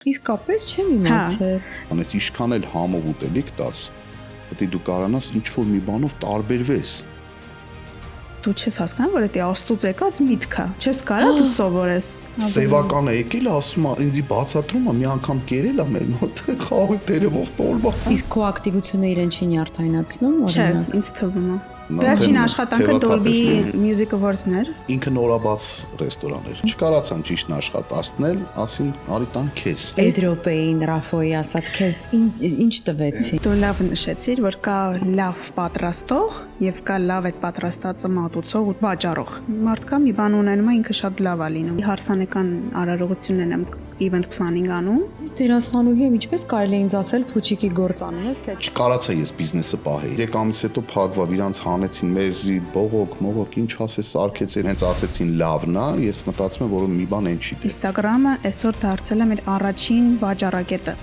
Իսկապես չեմ իմացել։ Անես ինչքան էլ համով ուտելիք տաս, պետք է դու կարողանաս ինչ-որ մի բանով տարբերվես։ Դու չես հասկանում, որ դա Աստծուց եկած միտք է։ Չես կարա դու սովորես։ Սևականը եկել է, ասում է, ինձի բացատրում է, մի անգամ կերել է մեր մոտ, խաղի տերևով տորբա։ Իսկ քո ակտիվությունը իրեն չի նյարդայնացնում, Չէ, ինձ թվում է։ Վերջին աշխատանքը Dolby Music Awards-ն էր։ Ինքը նորաբաց ռեստորան էր։ Չկարացան ճիշտն աշխատացնել, ասին արի տան քեզ։ Էդրոպեին Ռաֆոյի ասած քեզ ինչ տվեցի։ Դու լավ նշեցիր, որ կա լավ պատրաստող եւ կա լավ այդ պատրաստածը մատուցող ու վաճառող։ Մարդկա մի բան ունենում է, ինքը շատ լավ է լինում։ Հարսանեկան արարողություններն եմ event planning անում։ Իսկ դերասանուհի եմ, ինչպես կարելի է ինձ ասել փուչիկի գործ անում ես, թե Չկարացա ես բիզնեսը պահեի։ 3 ամիս հետո փակվավ, իրանց հանեցին մերզի, բողոք, ինչ ասես, սարքեցին, հենց ասեցին լավն է, ես մտածում եմ, որ մի բան այն չի։ Instagram-ը այսօր դարձել է մեր առաջին վաճառակետը։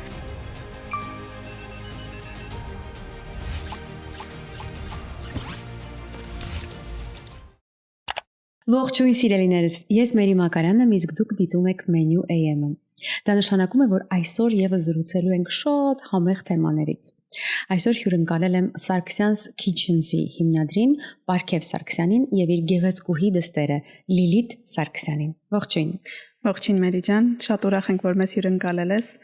Ողջույն սիրելիներս, ես Մերի Մակարյանն եմ, իսկ դուք դիտում եք Menu AM-ը։ Դա նշանակում է, որ այսօր եւս զրուցելու ենք շատ համեղ թեմաներից։ Այսօր հյուրընկալել եմ Sargsyan's Kitchens-ի հիմնադրին Պարքև Սարգսյանին եւ իր գեղեցկուհի դստերը Լիլիթ Սարգսյանին։ Ողջույն։ Ողջույն Մերի ջան, շատ ուրախ ենք, որ մեզ հյուրընկալել ես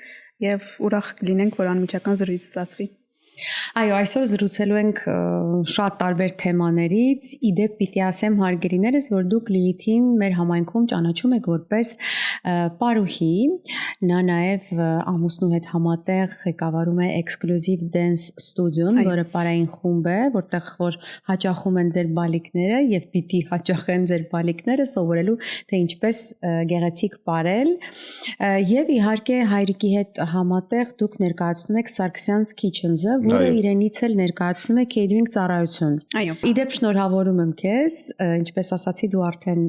եւ ուրախ կլինենք, որ անմիջական զրույց ստացվի։ Այո, այսօր զրուցելու ենք շատ տարբեր թեմաներից։ Իդեպ պիտի ասեմ հարգելիներս, որ դուք Լիլիթին մեր համայնքում ճանաչում եք որպես պարուհի, նա նաև ամուսնու հետ համատեղ ղեկավարում է Exclusive Dance Studio-ն, որը պարային խումբ է, որտեղ որ հաճախում են ձեր բալիկները եւ պիտի հաճախեն ձեր բալիկները սովորելու թե ինչպես գեղեցիկ պարել։ Եվ իհարկե հայրիկի հետ համատեղ դուք ներկայացնում եք Sargsyan's Kitchens-ը, որը իրենից էլ ներկայացնում է catering ծառայություն։ Այո։ Իդեպ շնորհավորում եմ քեզ, ինչպես ասացի, դու արդեն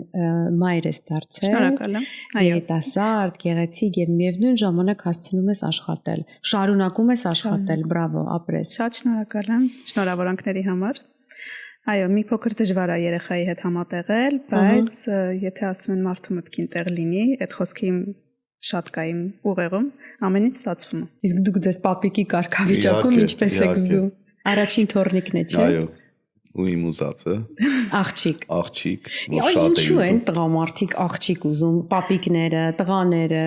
մայր ես դարձել։ Շնորհակալ եմ։ Այո։ Երիտասարդ, գեղեցիկ եւ միևնույն ժամանակ հասցնում ես աշխատել։ Շարունակում ես աշխատել, բրավո, ապրես։ Շատ շնորհակալ եմ շնորհավորանքների համար։ Այո, մի փոքր դժվար է երեխայի հետ համատեղել, բայց եթե ասում են մարդու մտքին տեղ լինի, այդ խոսքի շատ կա իմ ուղեղում, ամենից ստացվում է։ Իսկ դուք ձեզ պապիկի կարգավիճակում ինչպես եք զգում։ Առաջին թորնիկն է, չէ՞։ Այո։ Ու իմ ուզածը։ Աղջիկ։ Աղջիկ, որ շատ է Ինչու են ուզում։ տղամարդիկ աղջիկ ուզում, պապիկները, տղաները։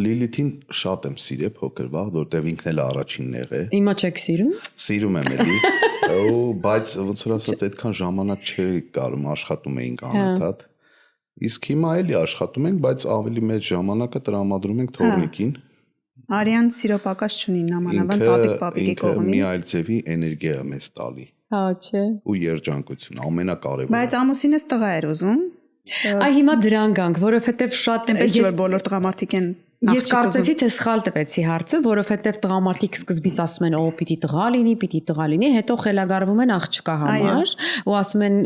Լիլիթին շատ եմ սիրել փոքրվաղ, որտեվ ինքն էլ առաջինն եղել։ Հիմա չեք սիրում։ Սիրում եմ էլի։ Բայց ոնց որ ասած, այդքան ժամանակ չի կարում աշխատում էինք անընդհատ։ Իսկ հիմա էլի աշխատում ենք, բայց ավելի մեծ ժամանակը տրամադրում ենք թորնիկին։ Արյան սիրո պակաս չունի նամանավան տատիկ-պապիկի կողմից։ Մի այլ ձևի էներգիա մեզ տալի։ Հա, չէ։ Ու երջանկություն, ամենակարևորը։ Բայց ամուսինս տղա էր ուզում։ Այ հիմա դրան գանք, որովհետև շատ Այնպես որ բոլոր տղամարդիկ են Ես կարծեցի թե սխալ տվեցի հարցը, որովհետև տղամարդիկ սկզբից ասում են, պիտի տղա լինի, հետո խելագարվում են աղջկա համար ու ասում են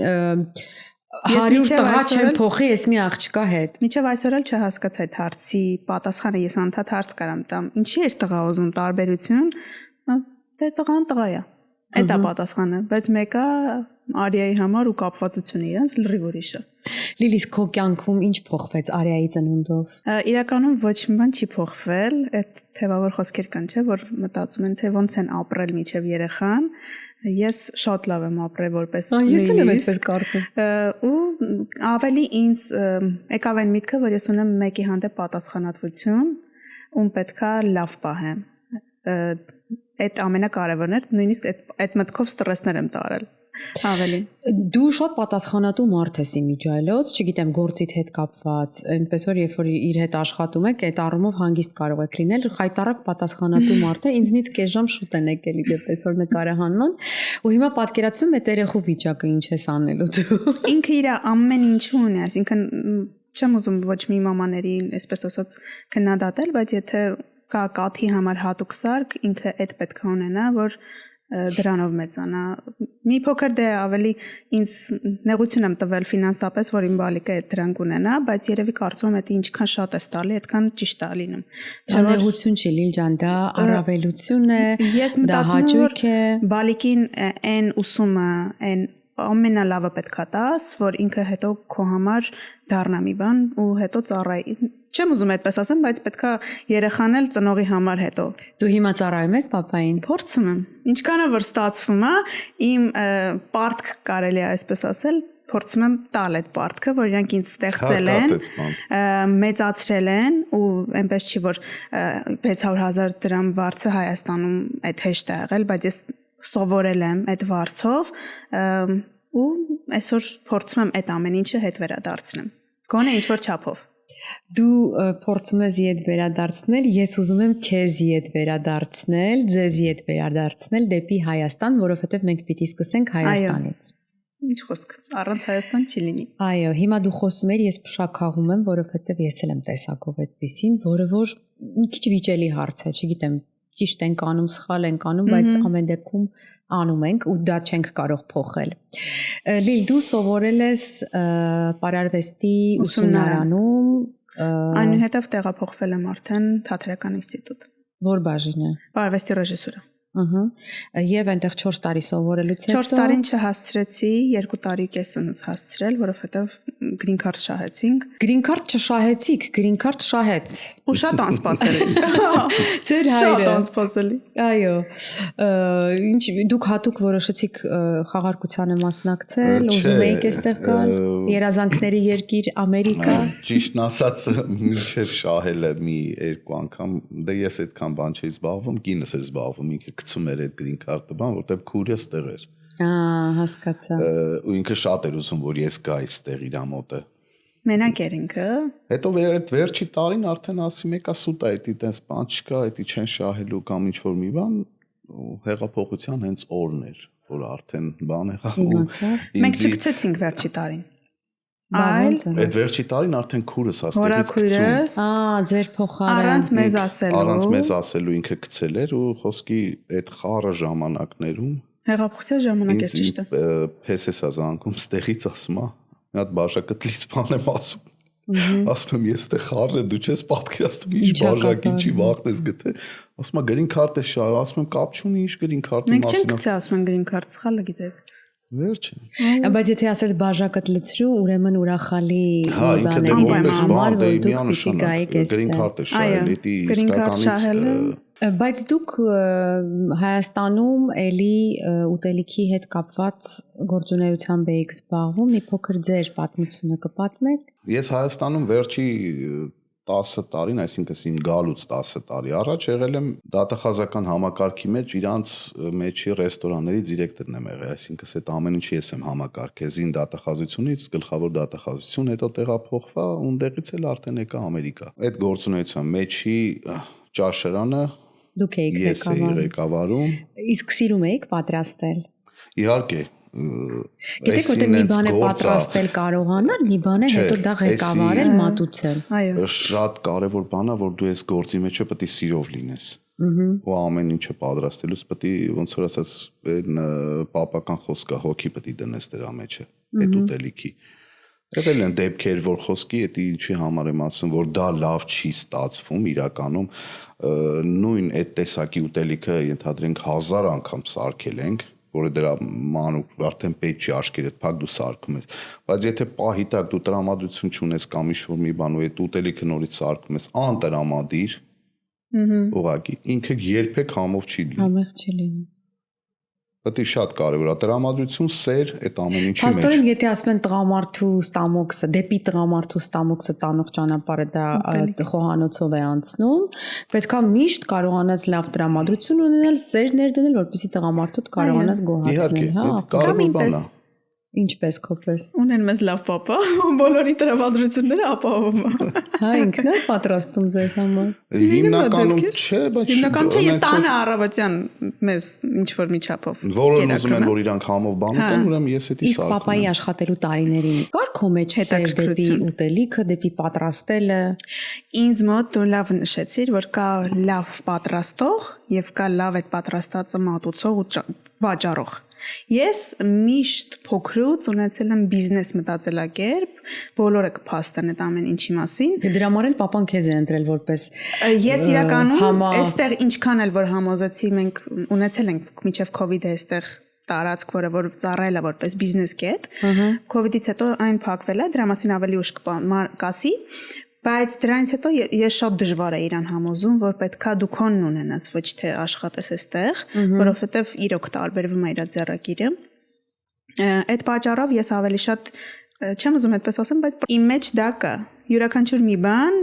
100 տղա չեմ փոխի, ես մի աղջկա հետ։ Մինչև այսօր էլ չհասկացա այդ հարցի պատասխանը, ես անդադ հարց կարամ տամ։ Ինչի էր տղա ուզում տարբերություն։ Դե տղան տղա է։ Այդ է պատասխանը, բայց մեկը Արիայի համար ու կապվածությունը իրանց լրիվ ուրիշ է։ Լիլիս, քո կյանքում ինչ փոխվեց Արիայի ծնունդով։ Իրականում ոչ մի բան չի փոխվել, այդ թեւավոր խոսքեր կան, չէ, որ մտածում են թե ոնց են ապրել միջև երեխան։ Ես շատ լավ եմ ապրել որպես Ես էլ եմ այդպես կարծում։ Ու ավելի ինձ եկավ այն միտքը, որ ես ունեմ մեկի հանդեպ պատասխանատվություն, ում պետքա լավ պահեմ։ Այդ ամենակարևորն էր, նույնիսկ այդ մտքով ստրեսներ եմ տարել։ Ավելի։ Դու շատ պատասխանատու մարդ ես իմիջայլոց, չգիտեմ, գործիդ հետ կապված, այնպես որ երբ որ իր հետ աշխատում եք, այդ առումով հանգիստ կարող եք լինել, խայտարակ պատասխանատու մարդ է, ինձնից կես ժամ շուտ են եկել իդեպ այսօր նկարահանման, ու հիմա պատկերացնում եմ այդ երեխու վիճակը ինչ ես անելու դու։ Ինքը իր ամեն ինչու ունի, այսինքն չեմ ուզում ոչ մի մամաների, այսպես ասած, քննադատել, բայց եթե կա կաթի համար հատուկ սարք, ինքը այդ պետք է ունենա, որ դրանով մեծանա։ Մի փոքր դե ավելի ինձ նեղություն եմ տվել ֆինանսապես, որ իմ բալիկը այդ դրանք ունենա, բայց երևի կարծում եմ դա ինչքան շատ է տալի, այդքան ճիշտ է լինում։ Դա նեղություն չի, Լիլ ջան, դա առավելություն է, դա հաճույք է։ Բալիկին այն ուսումը, այն ամենալավը պետքա տաս, որ ինքը հետո քո համար դառնա մի բան ու հետո ծառայի։ Չեմ ուզում այդպես ասեմ, բայց պետքա երեխան էլ ծնողի համար հետո։ Դու հիմա ծառայում ես papayin։ Փորձում եմ։ Ինչքանը որ ստացվում է, իմ պարտք կարելի է այսպես ասել, փորձում եմ տալ այդ պարտքը, որ իրանք ինձ ստեղծել են, մեծացրել են ու այնպես չի որ 600,000 դրամ վարձը Հայաստանում այդ հեշտ է եղել, բայց ես սովորել եմ այդ վարձով ու այսօր փորձում եմ այդ ամեն ինչը հետ վերադարձնեմ։ Գոնե ինչ որ չափով։ Դու փորձում ես իդ վերադարձնել, ես ուզում եմ քեզ իդ վերադարձնել, ձեզ իդ վերադարձնել դեպի Հայաստան, որովհետև մենք պիտի սկսենք Հայաստանից։ Ինչ խոսք, առանց Հայաստան չի լինի։ Այո, հիմա դու խոսում ես, ես փշակաղում եմ, որովհետև ես էլ եմ տեսակով այդպեսին, որը որ մի քիչ վիճելի հարց է, չգիտեմ, ճիշտ ենք անում, սխալ ենք անում, բայց ամեն դեպքում անում ենք ու դա չենք կարող փոխել։ Լիլ, դու սովորել ես Պարարվեստի ուսումնարանում, այնուհետև տեղափոխվել եմ արդեն Թատերական ինստիտուտ։ Որ բաժինը։ Պարարվեստի ռեժիսուրա։ Եվ այնտեղ 4 տարի սովորելուց հետո 4 տարին չհասցրեցի, 2 տարի կեսն հասցրել, որովհետև green card շահեցինք։ Green card չշահեցիք, green card շահեց։ Ու շատ անսպասելի։ Ձեր հայրը։ Շատ անսպասելի։ Այո։ Ինչ դուք հատուկ որոշեցիք խաղարկությանը մասնակցել, ուզում եք այստեղ գալ, երազանքների երկիր Ամերիկա։ Ճիշտն ասած, մինչև շահելը մի 2 անգամ, դե ես այդքան բան չի զբաղվում, կինս էր զբաղվում, ինքը գցում էր այդ green card-ը բան, որտեղ քուրս տեղ էր։ Հասկացա։ Ու ինքը շատ էր ուզում, որ ես գայի այստեղ իր մոտը։ Մենակ էր ինքը։ Հետո այդ վերջի տարին արդեն ասի մեկա սուտ է, դա տես բան չկա, դա չեն շահելու կամ ինչ որ մի բան, ու հեղափոխության հենց օրն էր, որ արդեն բան եղավ։ Մենք չգցեցինք վերջի տարին։ Այդ վերջի տարին արդեն քուրս աստեղից գցում։ Ձեր փոխարեն առանց մեզ ասելու։ Առանց մեզ ասելու ինքը գցել էր ու խոսքի այդ խառը ժամանակներում հեղափոխության ժամանակ էր ճիշտ է։ Փեսեսա զանգում ստեղից ասում է, մի հատ բաժակտլից բան եմ ասում։ Ասում եմ ես դե խառը դու չես պատկերացնում ինչ բաժակ ինչի վաղտ ես գտե։ Ասում է green card-ը շահ, ասում եմ կապ չունի ինչ green card-ի մասին։ Մենք չենք գցի ասում են green card, սխալը գիտեք։ Վերջին։ Բայց եթե ասես բաժակդ լցրու, ուրեմն ուրախալի բան է, որպես բան դե միանշանակ green card-ը շահել, դա իսկականից Բայց դուք Հայաստանում էլի ուտելիքի հետ կապված գործունեությամբ եք զբաղվում, մի փոքր ձեր պատմությունը կպատմեք։ Ես Հայաստանում վերջի 10 տարին, այսինքն իմ գալուց 10 տարի առաջ եղել եմ դատախազական համակարգի մեջ իրանց մեջի ռեստորանների դիրեկտորն եմ եղել, այսինքն այդ ամեն ինչի ես եմ համակարգել զին դատախազությունից, գլխավոր դատախազություն, հետո տեղափոխվա, ունդեղից էլ արդեն եկա Ամերիկա։ Այդ գործունեության մեջի ճաշարանը դուք եք ղեկավարում։ Իսկ սիրում եք պատրաստել։ Իհարկե։ Գիտեք որտեղ մի բան է պատրաստել կարողանալ, մի բան է հետո դա ղեկավարել, մատուցել։ Այո։ Շատ կարևոր բան է, որ դու այս գործի մեջը պետք է սիրով լինես։ Ու ամեն ինչը պատրաստելուց պետք է ոնց որ ասած պապական խոսքը հոգի պետք է դնես դրա մեջը, այդ ուտելիքի։ Եղել են դեպքեր, որ խոսքի այդ ինչի համար եմ ասում, որ դա լավ չի ստացվում իրականում, նույն այդ տեսակի ուտելիքը ենթադրենք 1000 անգամ սարքել ենք, որը դրա մանուկ արդեն պետք չի աշկերտ փակ դու սարքում ես, բայց եթե պահի տակ դու տրամադրություն չունես կամ ինչ-որ մի բան ու այդ ուտելիքը նորից սարքում ես անտրամադիր, ուղղակի ինքը երբեք համով չի լինի։ Համեղ չի լինի։ Պետք է շատ կարևոր է տրամադրություն, սեր այդ ամեն ինչի մեջ։ Փաստորեն, եթե ասում են տղամարդու ստամոքսը, դեպի տղամարդու ստամոքսը տանող ճանապարհը դա խոհանոցով է անցնում, պետքա միշտ կարողանաս լավ տրամադրություն ունենալ, սեր ներդնել, որպեսզի տղամարդուդ կարողանաս գոհացնել, հա։ Կարևոր բան է։ Ինչպես քոպես։ Ունեն մեզ լավ papa, բոլորի տրամադրությունները ապահովում է։ Հա, ինքն է պատրաստում ձեզ համար։ Հիմնականում չէ, բայց հիմնականում չէ, ես տանը առավոտյան մեզ ինչ որ միջափով։ Որոնց ուզում են որ իրանք համով բան ուտեն, ուրեմն ես էդի սարքում։ Իսկ papayi աշխատելու տարիներին կար քո մեջ սեր դեպի ուտելիքը, դեպի պատրաստելը։ Ինձ մոտ դու լավ նշեցիր, որ կա լավ պատրաստող եւ կա լավ այդ պատրաստածը մատուցող ու վաճառող։ Ես միշտ փոքրուց ունեցել եմ բիզնես մտածելակերպ, բոլորը կփաստեն այդ ամեն ինչի մասին։ Դրա համար էլ papan քեզ է ընտրել որպես Ես իրականում այստեղ ինչքան էլ որ համոզեցի, մենք ունեցել ենք մինչև COVID-ը այստեղ տարածք, որը որ ծառայել է որպես բիզնես կետ։ COVID-ից հետո այն փակվել է, դրա մասին ավելի ուշ կասի, բայց դրանից հետո ես շատ դժվար է իրան համոզում, որ պետքա դու քոնն ունենաս, ոչ թե աշխատես այստեղ, որովհետև իրոք տարբերվում է իր ձեռագիրը։ Այդ պատճառով ես ավելի շատ չեմ ուզում այդպես ասեմ, բայց իմ մեջ դա կա։ Յուրաքանչյուր մի բան,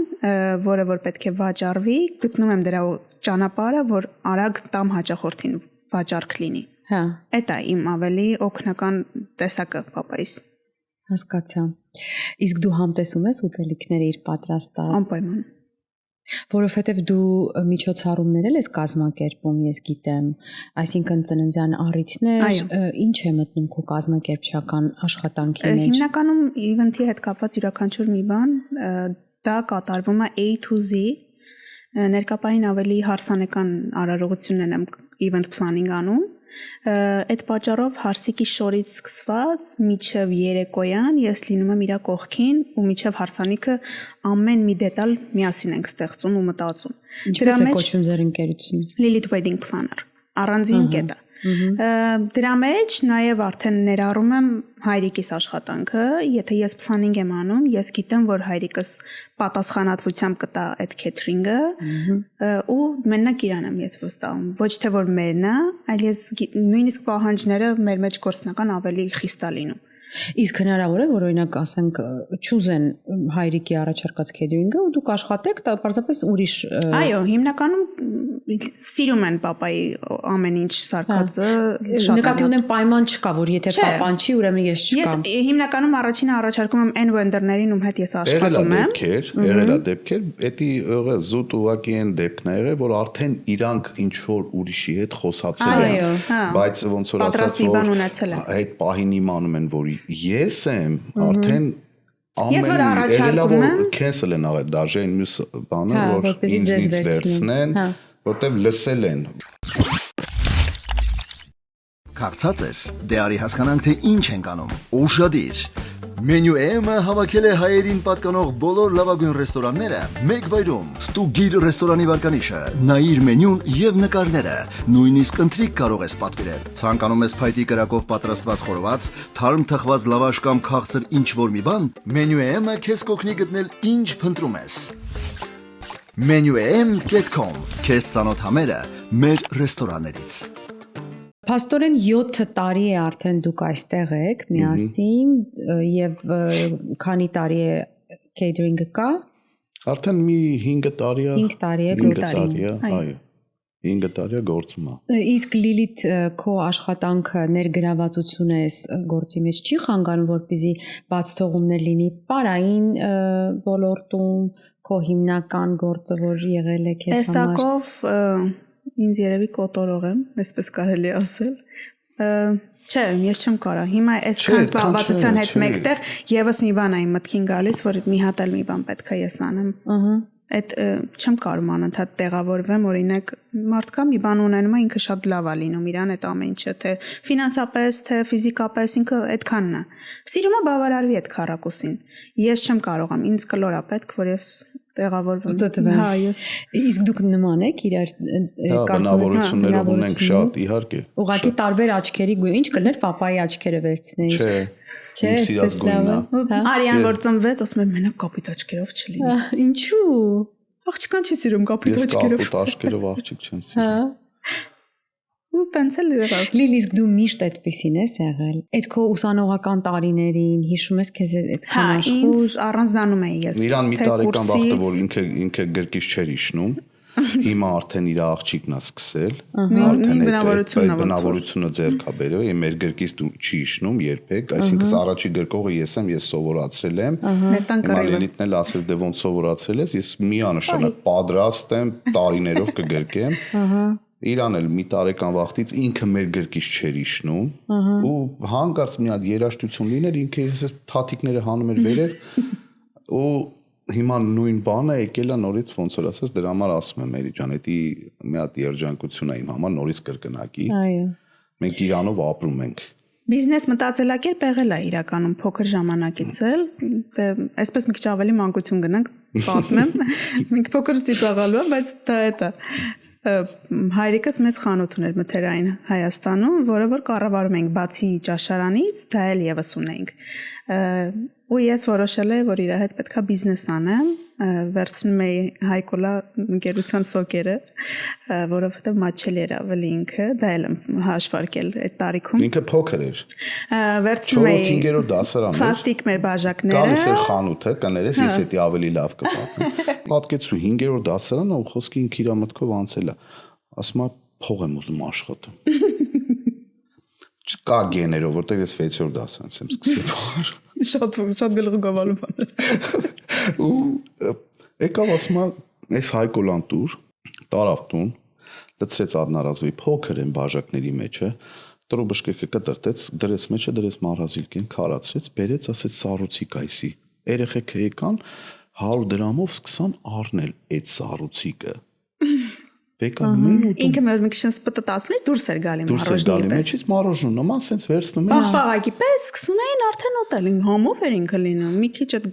որը որ պետք է վաճառվի, գտնում եմ դրա ճանապարհը, որ արագ տամ հաճախորդին վաճառք լինի։ Հա։ Դա իմ ավելի օգնական տեսակը պապայիս։ Հասկացա։ Իսկ դու համտեսում ես ուտելիքները իր պատրաստած։ Անպայման։ Որովհետև դու միջոցառումներ ես կազմակերպում, ես գիտեմ, այսինքն ծննդյան առիթներ, ինչ է մտնում քո կազմակերպչական աշխատանքի մեջ։ Հիմնականում իվենթի հետ կապված յուրաքանչյուր մի բան դա կատարվում է A to Z, ներկապային ավելի հարսանեկան արարողություններ եմ event planning անում։ Այդ պատճառով հարսիկի շորից սկսված միջև երեկոյան ես լինում եմ իր կողքին ու միջև հարսանիքը ամեն մի դետալ միասին ենք ստեղծում ու մտածում։ Ինչպես է կոչվում ձեր ընկերությունը։ Lilith Wedding Planner, առանձին կետ է։ Դրա մեջ նաև արդեն ներառում եմ հայրիկիս աշխատանքը, եթե ես planning եմ անում, ես գիտեմ, որ հայրիկս պատասխանատվությամբ կտա այդ catering-ը ու մենակ իրան եմ ես վստահում, ոչ թե որ մերն է, այլ ես նույնիսկ պահանջները մեր մեջ գործնական ավելի խիստ է լինում։ Իսկ հնարավոր է, որ օրինակ ասենք չուզեն հայրիկի առաջարկած catering-ը ու դուք աշխատեք, դա պարզապես ուրիշ։ Այո, հիմնականում սիրում են պապայի ամեն ինչ սարքածը, շատ նկատի ունեմ պայման չկա, որ եթե պապան չի, ուրեմն ես չկամ։ Ես հիմնականում առաջինը առաջարկում եմ այն vendor-ներին, ում հետ ես աշխատում եմ։ Եղել է դեպքեր, էդի զուտ ուղակի են դեպքներ, որ արդեն իրանք ինչ որ ուրիշի հետ խոսացել են, բայց ոնց որ ասած որ այդ պահին իմանում են, որ ես եմ արդեն ամեն եղել է cancel են աղել դաժե այն մյուս բանը որ ինձ վերցնեն որտեվ լսել են Քաղցած ես դե արի հասկանանք թե ինչ ենք անում ուշադիր Menu M-ը հավաքել է հայերին պատկանող բոլոր լավագույն ռեստորանները մեկ վայրում։ Ստուգիր ռեստորանի վարկանիշը, նայիր մենյուն եւ նկարները, նույնիսկ ընթրիք կարող ես պատվիրել։ Ցանկանում ես փայտի կրակով պատրաստված խորոված, թարմ թխված լավաշ կամ քաղցր ինչ-որ մի բան, Menu M-ը քեզ կօգնի գտնել ինչ փնտրում ես։ menuem.com Քեզ ծանոթ համերը մեր ռեստորաններից։ Փաստորեն 7 տարի է արդեն դուք այստեղ եք միասին եւ քանի տարի է catering-ը կա։ Արդեն մի 5 տարի է։ 5 տարի է գործարին։ Այո։ 5 տարի է գործում է։ Իսկ Լիլիթ քո աշխատանքը ներգրավվածություն է գործի մեջ չի խանգարում որպեսզի բաց թողումներ լինի պարային ոլորտում քո հիմնական գործը որ եղել է քեզ համար։ Տեսակով ինձ երևի կոտորող եմ, այսպես կարելի ասել։ Չէ, ես չեմ կարա։ Հիմա այսքան զբաղվածության հետ մեկտեղ եւս մի բան այն մտքին գալիս, որ մի հատ էլ մի բան պետք է ես անեմ։ Այդ չեմ կարում անընդհատ տեղավորվեմ, օրինակ մարդկա մի բան ունենում է ինքը շատ լավ է լինում իրան այդ ամեն ինչը, թե ֆինանսապես, թե ֆիզիկապես ինքը այդքանն է։ Սիրում է բավարարվի այդ քառակուսին։ Ես չեմ կարողամ, ինձ կլոր է պետք, որ ես տեղավորվեմ։ Հա, ես։ Իսկ դուք նման եք իրար բնավորություններով ունենք շատ, իհարկե։ Ուղղակի տարբեր աչքերի գույն, ինչ կլներ պապայի աչքերը վերցնեի։ Չէ, սիրած գույնն է։ Արիան որ ծնվեց, ասում եմ մենակ կապույտ աչքերով չլինի։ Ինչու։ Աղջկան չի սիրում կապույտ աչքերով։ Ես կապույտ աչքերով աղջիկ չեմ սիրում։ Ու տենց էլ եղավ։ Լիլի, իսկ դու միշտ այդպեսին ես եղել։ Այդ քո ուսանողական տարիներին հիշում ես քեզ այդքան աշխուժ։ Հա, ինձ առանձնանում էի ես։ Իրան մի տարեկան վախտը որ ինքը գրկից չէր իշնում։ Հիմա արդեն իր աղջիկն է սկսել, արդեն բնավորությունը ձեռք է բերել, եւ մեր գրկից չի իշնում երբեք, այսինքն առաջի գրկողը ես եմ, ես սովորացրել եմ։ Լիլիթն էլ ասեց դե ոնց սովորացրել ես, ես միանշանակ պատրաստ եմ տարիներով կգրկեմ։ Իրան էլ մի տարեկան վախտից ինքը մեր գրկից չէր իշնում ու հանկարծ մի հատ երաժշտություն լիներ, ինքը ես թաթիկները հանում էր վերև ու հիմա նույն բանը եկել է նորից ոնց որ ասես դրա համար ասում եմ Մերի ջան, դա մի հատ երջանկություն է իմ համար նորից կրկնակի։ Այո։ Մենք Իրանով ապրում ենք։ Բիզնես մտածելակերպ եղել է իրականում փոքր ժամանակից էլ, դե այսպես մի քիչ ավելի մանկություն գնանք, պատմեմ։ Մենք փոքր ծիծաղալու եմ, բայց դա է։ հայրիկս մեծ խանութ ուներ մթերային Հայաստանում, որը որ կառավարում ենք բացի ճաշարանից, դա էլ եւս ունենք։ Ու ես որոշել եմ, որ իր հետ պետքա բիզնես անեմ, վերցնում էի Հայկոլա ընկերության սոկերը, որովհետև մատչելի էր ավելի ինքը, դա էլ եմ հաշվարկել այդ տարիքում։ Ինքը փոքր էր։ Վերցնում էի 4-5-րդ դասարան։ Պլաստիկ մեր բաժակները։ Գալիս էր խանութը, կներես, ես էդի ավելի լավ կպատմեմ։ Պատկեցու 5-րդ դասարանը ու խոսքի ինքը իր մտքով անցել է։ Ասում է փող եմ ուզում աշխատում։ Չկա գեներով, որտեղ ես 6-րդ դասանից եմ սկսել։ Շատ գլխուղավալու բան։ Ու եկավ ասում է, այս Հայկոլան տուր, տարավ տուն, լցրեց ադնարազվի փոքր են բաժակների մեջը, տրոբշկեքը կտրտեց, դրեց մեջը, դրեց մառազիլկեն, քարացրեց, բերեց, ասեց սառուցիկ այսի։ Երեխեքը եկան 100 դրամով սկսան առնել այդ սառուցիկը։ Բեկան մենուտ ինքը մեր մի քիչ սպտտացներ դուրս էր գալի մառոժնի պես։ Մեջից մառոժնու նման սենց վերցնում են։ Բաղբաղակի պես սկսում էին արդեն ուտել, համով էր ինքը լինում։ Մի քիչ այդ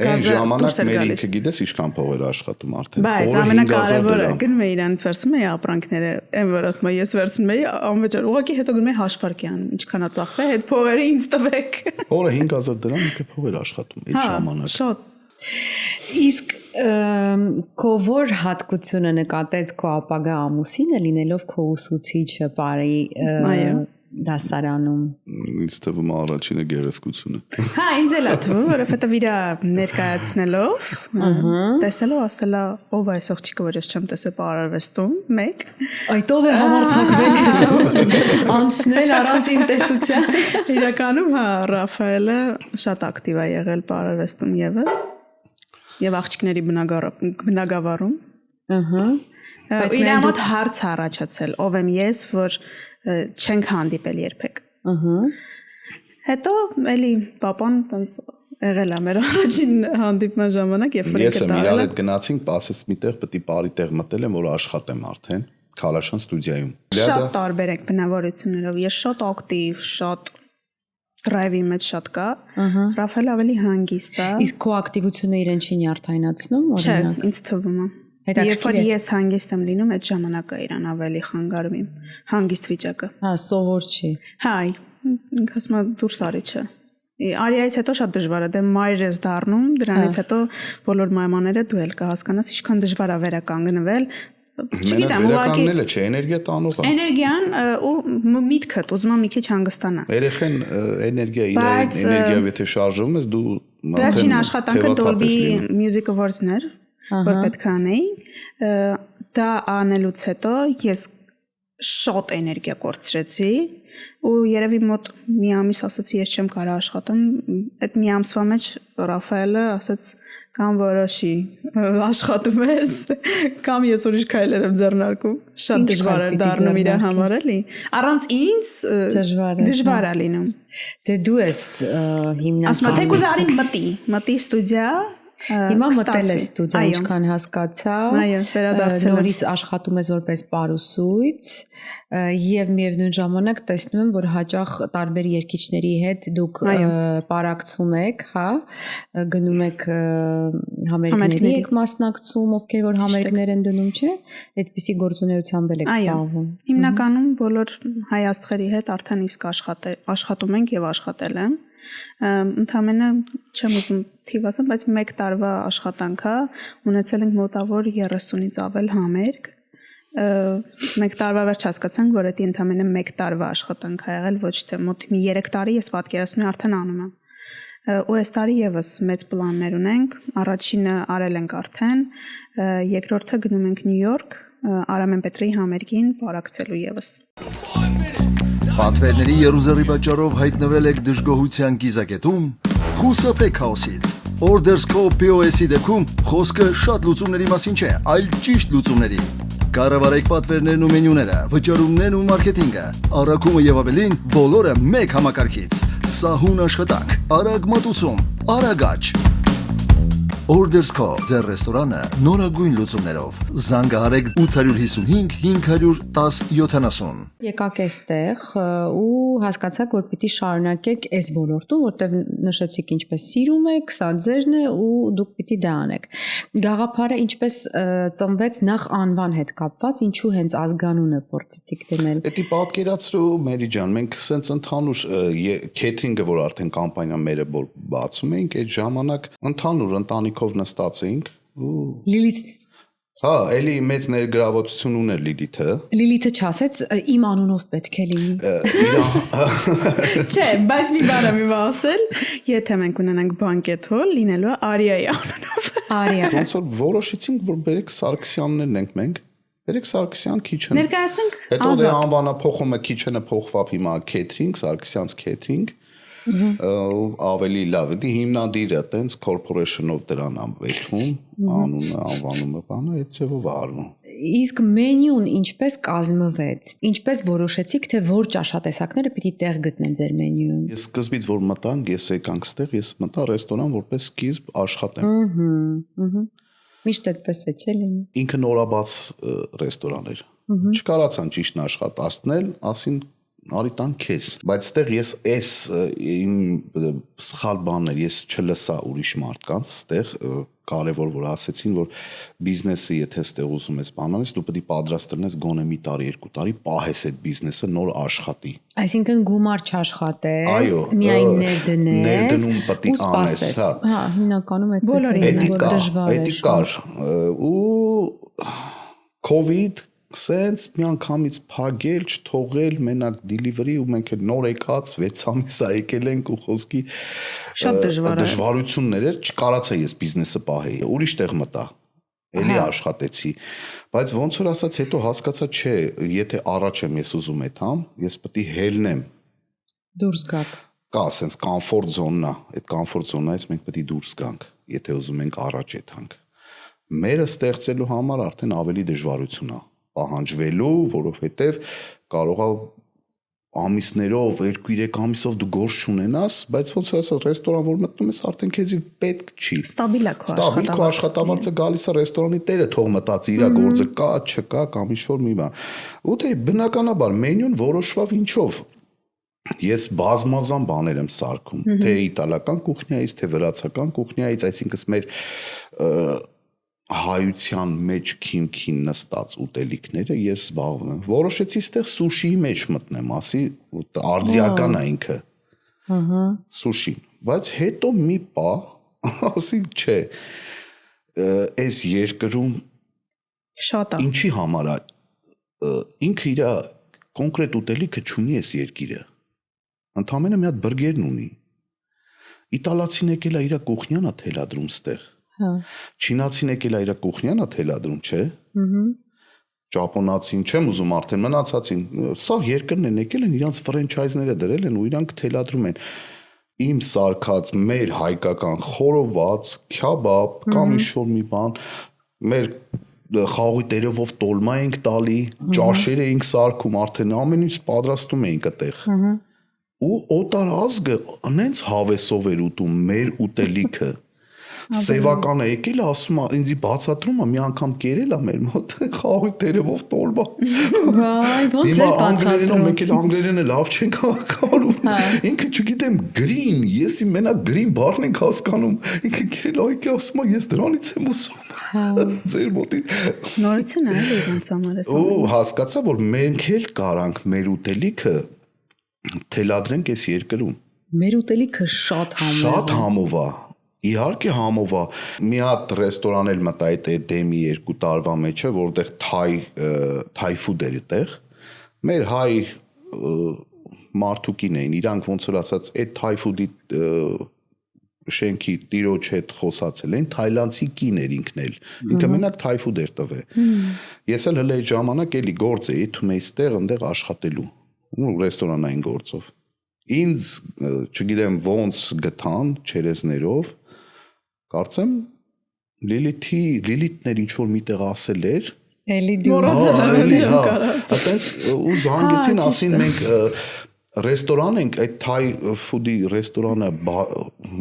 գազը դուրս էր գալիս։ Ինքը գիտես ինչքան փող էր աշխատում արդեն։ Բայց ամենակարևորը գնում էի իրանից վերցնում էի ապրանքները, այն որ ասում եմ ես վերցնում էի անվճար։ Ուղղակի հետո գնում էի հաշվարկի անում, ինչքան է ծախվել, այդ փողերը ինձ տվեք։ Օրը 5000 դրամ ինքը փող էր աշխատում այդ ժամանակ։ Շատ։ Իսկ քո որ հատկությունը նկատեց քո ապագա ամուսինը լինելով քո ուսուցիչը բարի դասարանում։ Ինձ թվում է առաջինը գեղեցկությունը։ Հա, ինձ էլ է թվում, որովհետև իր ներկայացնելով, տեսելով ասելա, ով է այս աղջիկը, որ ես չեմ տեսել պարարվեստում, մեկ։ Այդ ով է համարձակվել անցնել առանց իմ տեսության։ Իրականում հա, Ռաֆայելը շատ ակտիվ է եղել պարարվեստում եւս եւ աղջիկների բնագավառում։ Ահա։ Բայց իր մոտ հարց առաջացել, ով եմ ես, որ չենք հանդիպել երբեք։ Ահա։ Հետո էլի papan տենց եղել է մեր առաջին հանդիպման ժամանակ, երբ որ ինքը Ես իրար հետ գնացինք, ասես միտեղ պետք է բարի տեղ մտել եմ, որ աշխատեմ արդեն Քալաշան ստուդիայում։ Շատ տարբեր եք բնավորություններով, ես շատ ակտիվ, շատ drive-ի մեջ շատ կա։ Ռաֆայել ավելի հանգիստ է։ Իսկ քո ակտիվությունը իրեն չի նյարդայնացնում, Չէ, ինձ թվում է։ Երբ որ ես հանգիստ եմ լինում, այդ ժամանակը իրան ավելի խանգարում իմ հանգիստ վիճակը։ Հա, սովոր չի։ Հա, ինքը ասում է դուրս արի չէ։ Արիայից հետո շատ դժվար է, դե մայր ես դառնում, դրանից հետո բոլոր մայմաները դու էլ կհասկանաս, ինչքան դժվար է վերականգնվել։ Չգիտեմ, ուղղակի չէ, էներգիա տանող է։ Էներգիան ու միտքդ ուզում եմ մի քիչ հանգստանա։ Երեխեն էներգիայով եթե շարժվում ես, դու վերջին աշխատանքը Dolby Music Awards-ներ, որ պետք է անեի, դա անելուց հետո ես շատ էներգիա կորցրեցի ու երևի մոտ մի ամիս ասացի ես չեմ կարող աշխատեմ, այդ մի ամսվա մեջ Ռաֆայելը ասաց կամ որոշի աշխատում ես կամ ես ուրիշ քայլեր եմ ձեռնարկում, շատ դժվար էր դառնում իր համար էլի, առանց ինձ դժվար է լինում։ Դե դու ես հիմնականում ասում եմ թեկուզ արի մտի ստուդիա Հիմա մտել ես ստուդիա, ինչքան հասկացա, նորից աշխատում ես որպես պարուսույց եւ միևնույն ժամանակ տեսնում եմ, որ հաճախ տարբեր երգիչների հետ դուք պարակցում եք, հա, գնում եք համերգների եք մասնակցում, ովքեր որ համերգներ են դնում, չէ՞, այդպիսի գործունեությամբ եք զբաղվում։ Հիմնականում բոլոր հայ աստղերի հետ արդեն իսկ աշխատում ենք եւ աշխատել եմ։ Ընդամենը չեմ ուզում թիվ ասեմ, բայց 1 տարվա աշխատանք է, ունեցել ենք մոտավոր 30-ից ավել համերգ։ 1 տարվա վերջ հասկացանք, որ դա ընդամենը 1 տարվա աշխատանք է եղել, ոչ թե մոտ 3 տարի ես պատկերացնում եմ արդեն անում եմ։ Ու այս տարի եւս մեծ պլաններ ունենք։ Առաջինը արել ենք արդեն, երկրորդը գնում ենք Նյու Յորք, Արամեն Պետրի համերգին պարակցելու եւս։ Պատվերների երուզերի պատճառով հայտնվել եք դժգոհության գիզակետում, խուսափեք քաոսից։ Ordersco POS-ի դեպքում խոսքը շատ լուծումների մասին չէ, այլ ճիշտ լուծումների։ Կառավարեք պատվերներն ու մենյուները, վճարումներն ու մարքեթինգը, առաքումը եւ ավելին, բոլորը մեկ համակարգից։ Սահուն աշխատանք, արագ մատուցում, արագ աճ։ Orders.co ձեր ռեստորանը նորագույն լուծումներով։ Զանգահարեք 855 510 70։ Եկաք այստեղ ու հասկացաք, որ պիտի շարունակեք այս ոլորտում, որտեղ նշեցիք ինչպես սիրում եք, սա ձերն է ու դուք պիտի դա անեք։ Գաղափարը ինչպես ծնվեց նախ անվան հետ կապված, ինչու հենց ազգանունը փորձեցիք դնել։ Էդի պատկերացրու Մերի ջան, մենք սենց ընդհանուր քեթրինգը, որ արդեն կամպանիա մերը բացում էինք, այդ ժամանակ ընդհանուր ընտանիքով նստած էինք ու Լիլիթ հա, էլի մեծ ներգրավվածություն ուներ Լիլիթը։ Լիլիթը չասեց իմ անունով պետք է լինի։ Չէ, բայց մի բան եմ ասել, եթե մենք ունենանք բանկետ հոլ, լինելու է Արիայի անունով։ Արիա։ Ոնց որ որոշեցինք, որ բերեք Սարգսյաններն ենք մենք։ Բերեք Սարգսյան քիչեն։ Ներկայացնենք Հետո դե ազատ։ անվանը փոխումը քիչենը փոխվավ հիմա Catering, Սարգսյանց Catering։ Ավելի լավ է։ Դի հիմնադիրը տենց corporation-ով դրան ամբեթում, անունը, անվանումը, բանը այդ ձևով արվում։ Իսկ մենյուն ինչպես կազմվեց։ Ինչպես որոշեցիք, թե որ ճաշատեսակները պիտի տեղ գտնեն ձեր մենյուում։ Ես սկզբից որ մտանք, ես եկանք ստեղ, ես մտա ռեստորան որպես սկիզբ աշխատեմ։ Միշտ այդպես է, չէ՞ լինի։ Ինքը նորաբաց ռեստորան էր։ Չկարացան ճիշտն աշխատացնել, ասին արի տան քեզ, բայց ստեղ ես էս իմ սխալ բաներ ես չլսա ուրիշ մարդկանց, ստեղ կարևոր որ ասեցին, որ բիզնեսը եթե ստեղ ուզում ես բանանես, դու պետք է պատրաստ լինես գոնե մի տարի, երկու տարի պահես այդ բիզնեսը նոր աշխատի։ Այսինքն գումար չաշխատես, միայն ներդնես, ներդնում պետք է անես, հա, հիմնականում այդպես է, որ դժվար է։ Էդի կար ու COVID Սենց մի անգամից փագել, չթողել, մենակ delivery ու մենք էլ նոր եկած 6 ամիս է եկել ենք ու խոսքի Շատ դժվար է։ դժվարություններ էր, չկարացա ես բիզնեսը պահեի, ուրիշ տեղ մտա։ Էլի աշխատեցի, բայց ոնց որ ասած հետո հասկացա, չէ, եթե առաջ եմ ես ուզում այդամ, ես պետք է հելնեմ։ Դուրս գաք։ Կա սենց comfort zone-ա, այդ comfort zone-ից մենք պետք է դուրս գանք, եթե ուզում ենք առաջ եթանք։ Մերը ստեղծելու համար արդեն ավելի դժվարություն է պահանջվելու, որովհետև կարող է ամիսներով, 2-3 ամիսով դու գործ չունենաս, բայց ոնց որ ասած ռեստորան որ մտնում ես արդեն քեզի պետք չի։ Ստաբիլ է քո աշխատավարձը։ Քո աշխատավարձը գալիս է ռեստորանի տերը թող մտածի իր գործը կա, չկա կամ ինչ-որ մի բան։ Ու դե բնականաբար մենյուն որոշվավ ինչով։ Ես բազմազան բաներ եմ սարքում, թե իտալական կուխնյայից, թե վրացական կուխնյայից, այսինքն մեր հայության մեջ քիմքին նստած ուտելիքները ես զբաղվում եմ։ Որոշեցի ստեղ սուշիի մեջ մտնեմ, ասի արձիական է ինքը։ Ահա։ Սուշին, բայց հետո մի պա, ասի չէ, այս երկրում Շատ է։ ինչի համար է ինքը իր կոնկրետ ուտելիքը չունի այս երկիրը։ Ընդամենը մի հատ բուրգերն ունի։ Իտալացին եկել է իր կուխնյան է թելադրում ստեղ։ Հա։ Չինացին եկել է իր կուխնյան է թելադրում, չէ։ Ճապոնացին չեմ ուզում արդեն մնացածին։ Սա երկրն են եկել են իրանց ֆրանչայզները դրել են ու իրանք թելադրում են։ Իմ սարքած մեր հայկական խորոված, քյաբաբ կամ ինչ-որ մի բան, մեր խաղի տերևով տոլմա ենք տալի, ճաշեր էինք սարքում, արդեն ամեն ինչ պատրաստում էինք այդտեղ։ Ու օտար ազգը նենց հավեսով էր ուտում մեր ուտելիքը։ Սևականը եկել է, ասում է, ինձի բացատրում է, մի անգամ կերել է մեր մոտ խաղի տերևով տոլմա։ Վայ, ոնց է բացատրում։ Մենք էլ անգլերենը լավ չենք կարում։ Ինքը չգիտեմ գրին, ես իմ մենակ գրին բառն ենք հասկանում։ Ինքը կերել այգի ասում է, ես դրանից եմ ուզում։ Ձեր մոտի։ Նորություն է էլի իրենց համար էս։ Ու հասկացա, որ մենք էլ կարանք մեր ուտելիքը թելադրենք այս երկրում։ Մեր ուտելիքը շատ համով։ Շատ համով է։ Իհարկե համով է։ Մի հատ ռեստորան էլ մտա այդ դեմի 2 տարվա մեջ, որտեղ թայ ֆուդ էր այդտեղ։ Մեր հայ մարդուկին էին, իրանք ոնց որ ասած այդ թայ ֆուդի շենքի տիրոջ հետ խոսացել են, թայլանդցի կին էր ինքն էլ։ Ինքը մենակ թայ ֆուդ էր տվել։ Ես էլ հենց այդ ժամանակ էլի գործ էի Թումեյստեղ այնտեղ աշխատելու։ Ու ռեստորանային գործով։ Ինձ չգիտեմ ոնց գտան չերեզներով, կարծեմ Լիլիթն էր ինչ որ միտեղ ասել էր, Էլի դու այտենց ու զանգեցին ասին մենք ռեստորան ենք, այդ թայ ֆուդի ռեստորանը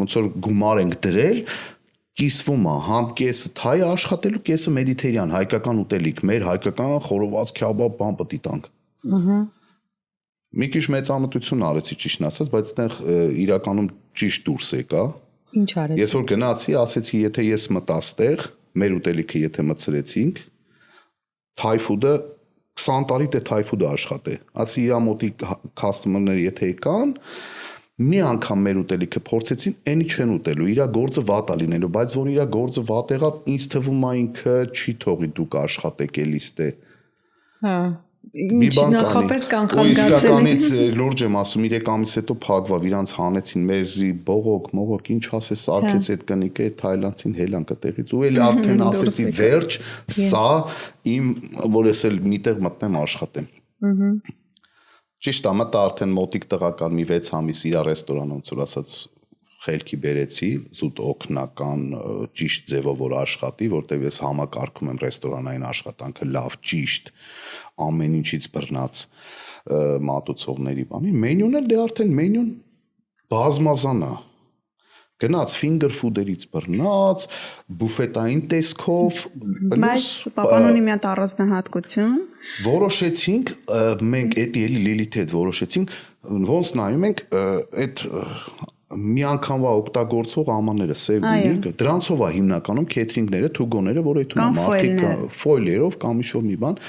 ոնց որ գումար ենք դրել, կիսվում է համ կեսը թայ աշխատելու, կեսը մեդիտերիան, հայկական ուտելիք, մեր հայկական խորոված քյաբաբ բան պետք է տանք։ Մի քիչ մեծամտություն արեցի ճիշտն ասած, բայց այդտեղ իրականում ճիշտ դուրս եկա։ Ինչ արեցի։ Ես որ գնացի, ասեցի, եթե ես մտա ստեղ, մեր ուտելիքը եթե մտցրեցինք, թայ ֆուդը 20 տարի դե թայ ֆուդը աշխատե։ Ասի իր մոտի customer-ները եթե եկան, մի անգամ մեր ուտելիքը փորձեցին, այնի չեն ուտելու, իր գործը վատ է լինելու, բայց որ իր գործը վատ եղավ, ինձ թվում է ինքը չի թողի դուք աշխատեք էլիստե։ Հա։ Ինչ նախապես կանխարգացել։ Իսկականից լուրջ եմ ասում, 3 ամիս հետո փակվավ, իրանց հանեցին մերզի, բողոք, ինչ ասես, սարքեց այդ կնիկը, թայլանդցին հելանք այդտեղից։ Ու էլ արդեն ասեցի վերջ, սա իմ, որ ես էլ միտեղ մտնեմ աշխատեմ։ Ճիշտ է, մտա արդեն մոտիկ տղական մի 6 ամիս իր ռեստորանում ծուր ասած խելքի բերեցի, զուտ օգնական ճիշտ ձևով որ աշխատի, որտեղ ես համակարգում եմ ռեստորանային աշխատանքը լավ, ճիշտ, ամեն ինչից բռնած մատուցողների բանի։ Մենյուն էլ դե արդեն մենյուն բազմազան է։ Գնաց finger food-երից բռնած, բուֆետային տեսքով, բայց պապան ունի մի հատ առանձնահատկություն։ Որոշեցինք, մենք էդի էլի Լիլիթի հետ որոշեցինք, ոնց նայում ենք այդ մի անգամվա օգտագործող ամանները սև գույնի, դրանցով է հիմնականում քեթրինգները, թուգոները, որ այդ ունի մարդիկ ֆոյլերով կամ ինչ-որ մի բան,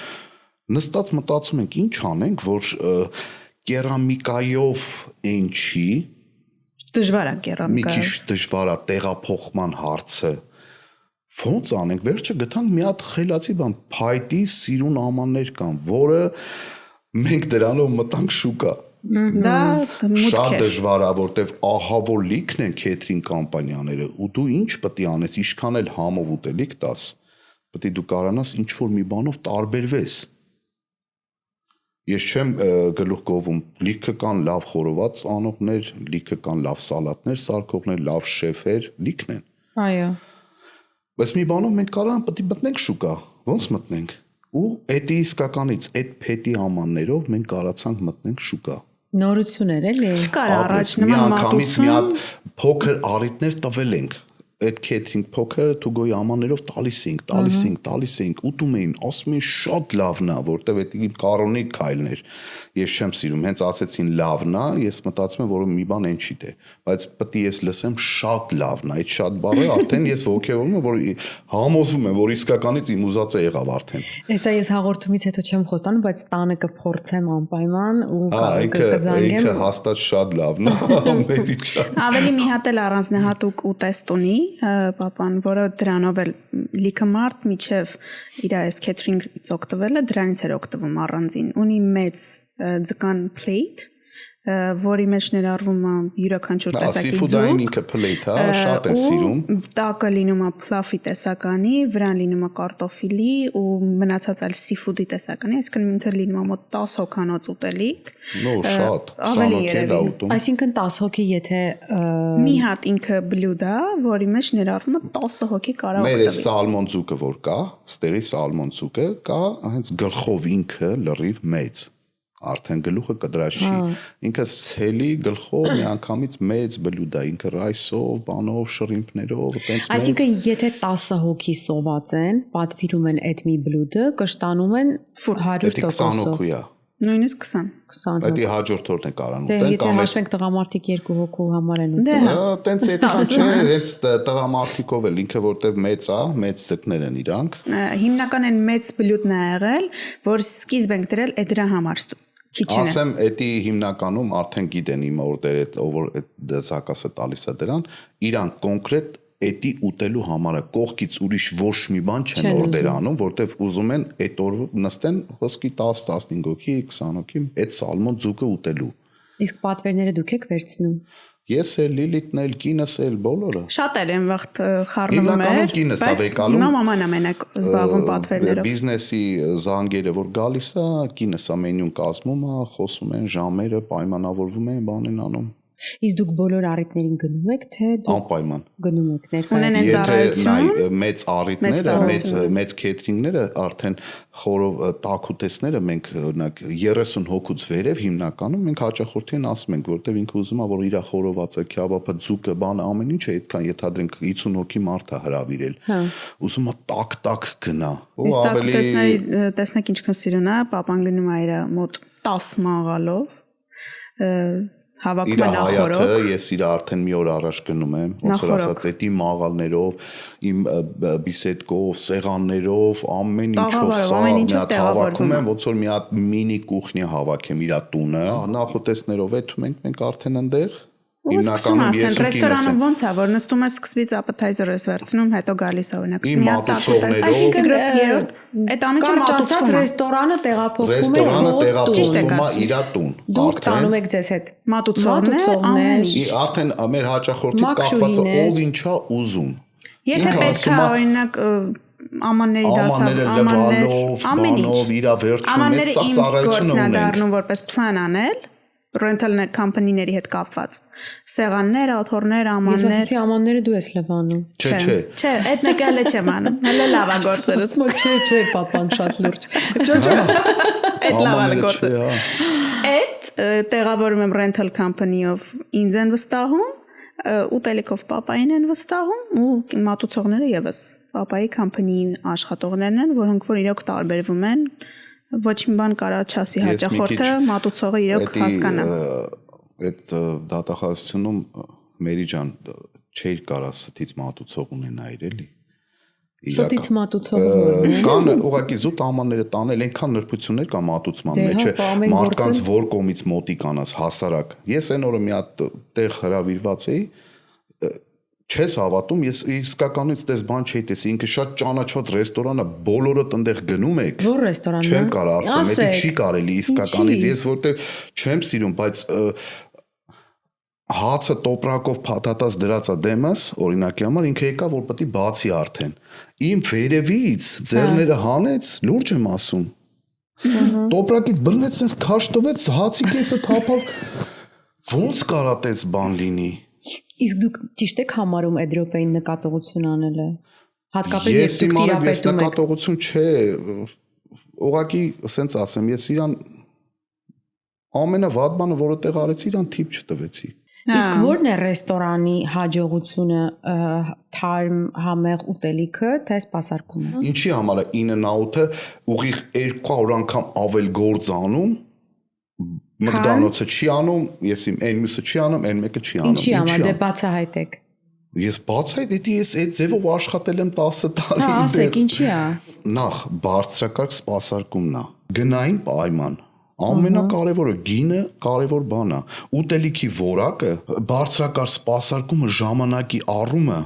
նստած մտածում ենք ինչ անենք, որ կերամիկայով ինչի դժվար է կերամիկա։ Մի քիչ դժվար է տեղափոխման հարցը։ Ոնց անենք, վերջը գտանք մի հատ խելացի բան, փայտի սիրուն ամաններ կան, որը մենք դրանով մտանք շուկա։ Դա մուտք է։ Շատ դժվար է, որտեվ ահա որ լիքն են քեթրինգ կամպանիաները, ու դու ինչ պետք է անես, ինչքան էլ համով ուտելիք տաս, պետք է դու կարողանաս ինչ որ մի բանով տարբերվես։ Ես չեմ գլուխ գովում, լիքը կան լավ խորոված անողներ, լիքը կան լավ սալատներ, սարքողներ, լավ շեֆեր, լիքն են։ Այո։ Բայց մի բանով մենք կարող պետք է մտնենք շուկա, ոնց մտնենք։ Ու այդ իսկականից, այդ փետի ամաններով մենք կարացանք մտնենք շուկա։ Նորություններ էլի։ Չկար առաջ նման մատուցում։ Մի հատ փոքր առիթներ տվել ենք։ Այդ քեթրինգ փոքր թուգոյի ամաններով տալիս ենք, ուտում էին, ասում էին շատ լավն է, որտեվ այդ իմ կարոնի քայլներ ես չեմ սիրում, հենց ասեցին լավն է, ես մտածում եմ, որ մի բան այն չի դե, բայց պետք է ես լսեմ շատ լավն է, այդ շատ բառը արդեն ես ողջևորում եմ, որ համոզվում եմ, որ իսկականից իմ ուզածը եղավ արդեն։ Հեսա ես հաղորդումից հետո չեմ խոստանում, բայց տանը կփորձեմ անպայման ու կզանգեմ։ Ինքը հաստատ շատ լավն է, ամեն ինչ։ Ավելի մի հատ էլ առանձնահատուկ ուտեստ ունի պապան, որը դրանով էլ լիքը մարդ միջև իր այս քեթրինգից օգտվելը դրանից էր օգտվում առանձին։ Ունի մեծ ձկան plate, որի մեջ ներառվում է յուրաքանչյուր տեսակի ձուկ։ Սիֆուդային ինքը plate է, շատ են սիրում։ Տակը լինում է փլաֆի տեսականի, վրան լինում է կարտոֆիլի ու մնացած այլ սիֆուդի տեսականի, այսինքն ինքը լինում է մոտ 10 հոգանոց ուտելիք։ Նո, շատ, 20 հոգի է ուտում։ Այսինքն 10 հոգի եթե մի հատ ինքը բլյուդ է, որի մեջ ներառվում է 10 հոգի կարող Մեր ուտել։ սալմոն ձուկը որ կա, ստերի սալմոն ձուկը կա, հենց գլխով ինքը լրիվ մեծ։ Արդեն գլուխը կդրաշի, ինքը ցելի գլխով միանգամից մեծ բլյուդ է, ինքը ռայսով, բանով, շրիմպներով, այտենց մեծ։ Այսինքն եթե 10 հոգի սոված են, պատվիրում են այդ մի բլյուդը, կշտանում են 100%-ով։ Նույնիսկ 20։ 20 Դա հաջորդ օրն է կարան Դե ուտեն եթե հաշվենք տղամարդիկ 2 հոգու համար են ուտում։ Տենց այդքան չէ, հենց տղամարդիկով էլ ինքը որտեվ մեծ է, մեծ ձկներ են իրանք։ Հիմնական են մեծ բլյուդն է եղել, որ սկիզբ ենք դրել այդ դրա համար քիչենը։ Ասեմ, էդի հիմնականում արդեն գիտեն իմ օրդերը, ով որ զակասը տալիս է դրան, իրան կոնկրետ էդի ուտելու համար է, կողքից ուրիշ ոչ մի բան չեն օրդեր անում, որտեվ ուզում են այդ օր նստեն խոսքի 10-15 հոգի, 20 հոգի այդ սալմոն ձուկը ուտելու։ Իսկ պատվերները դուք եք վերցնում։ Ես էլ Լիլիթն էլ կինս էլ բոլորը։ Շատ էր այն վաղ խառնվում էր։ Հիմնականում կինս է վեկալում։ Հիմա մաման ամենակ զբաղվում պատվերներով։ Բիզնեսի զանգերը որ գալիս է, կինս է մենյուն կազմում է, խոսում են ժամերը, պայմանավորվում են, բան են անում։ Իսկ դուք բոլոր առիթներին գնում եք, թե դուք Անպայման։ գնում եք ներկայացնում։ Ունեն են ծառայություն, մեծ առիթները, մեծ քեթրինգները արդեն խորով տաքուտեսները մենք օրինակ 30 հոգուց վերև հիմնականում մենք հաճախորդին ասում ենք, որտեվ ինքը ուզում է որ իր խորովածը, քյաբաբը, ձուկը, բանը ամեն ինչը այդքան ենթադրենք 50 հոգի մարդ է հրավիրել։ Ուզում է տակ գնա։ Իսկ տաքուտեսների տեսնեք ինչքան սիրուն է, papan գնում է իր մոտ 10 մաղալով հավաքում է նախորոք։ Ես իր արդեն մի օր առաջ գնում եմ, ոնց որ ասած, էդի մաղալներով, իմ բիսեդկով, սեղաններով, ամեն ինչով հավաքում եմ, ոնց որ մի հատ մինի կուխնի հավաքեմ իր տունը, նախուտեսներով էթում մենք արդեն այնտեղ հիմնականում ես ու ռեստորանում ոնց է որ նստում ես սկզբից appetizer ես վերցնում հետո գալիս է օրինակ մի հատ տաքուտես այսինքն երրորդ այդ ամենը մատուցվում է ռեստորանը տեղափոխվում է իր տուն դուք տանում եք ձեզ հետ մատուցողներ արդեն մեր հաճախորդից կախված է ով ինչա ուզում եթե պետք է օրինակ ամանների դասավ բանով իր վերջում մեծ ծառայություն ունենք դառնում որպես plan անել rental company-ների հետ կապված սեղաններ, աթոռներ, ամաններ։ Ես ասացի ամանները դու ես լվանում։ Չէ, այդ մեկը հələ չեմ անում։ Հələ լավ է գործերս։ Չէ, papan շատ լուրջ։ Չէ։ Այդ լավ է գործերս։ Այդ տեղավորում եմ rental company-ով ինձ են վստահում, ուտելիքով papayin են վստահում ու մատուցողները եւս papayi company-ի աշխատողներն են, որոնք որ իրոք տարբերվում են ոչ մի բան կարա չասի հաճախորդը մատուցողը իրոք հասկանա այդ դատախազությունում Մերի ջան չէր կարա ստից մատուցող ունենայր էլի ստից մատուցողը կան ուղղակի զուտ ամանները տանել այնքան նրբություններ կա մատուցման մեջ մարդկանց որ կողմից մոտիկ անաս հասարակ ես այն օրը մի հատ տեղ հրավիրված էի չես հավատում, ես իսկականից դες բան չէի տեսի, ինքը շատ ճանաչված ռեստորան է, բոլորը տնդեղ գնում եք։ Որ ռեստորանն է։ Չեմ կարող ասեմ, դա չի կարելի իսկականից, ես որտեղ չեմ սիրում, բայց հացը տոպրակով փաթաթած դրածա դեմս, օրինակի համար ինքը եկա որ պետք է բացի արդեն։ Իմ վերևից ձեռները հանեց, լուրջ եմ ասում։ Տոպրակից բռնեց, sense քաշ տվեց, հացի կեսը թափավ։ Ոնց կարա տես բան լինի։ Իսկ դուք ճիշտ եք համարում այդ րոպեին նկատողություն անելը։ Հատկապես երբ դուք տիրապետում եք։ Ես նկատողություն չէ։ Ուղղակի, ասենց ասեմ, ես իրան ամենավատ բանը, որը տեղ արեցի, իրան թիպ չտվեցի։ Իսկ ո՞րն է ռեստորանի հաջողությունը, թարմ, համեղ ուտելիքը, թե սպասարկումը։ Ինչի համար է In-N-Out-ը ուղիղ 200 անգամ ավել գործ անում։ McDonald's-ը չի անում, ես իմ այն մյուսը չի անում, այն մեկը չի անում։ Ինչի համար դե բացահայտեք։ Ես բացահայտի ես այդ ձևով աշխատել եմ 10 տարի։ Հա, ասեք, ինչի է։ Նախ բարձրակարգ սպասարկումն է։ Գնային պայման։ Ամենակարևորը գինը կարևոր բան է։ Ուտելիքի որակը, բարձրակարգ սպասարկումը, ժամանակի առումը,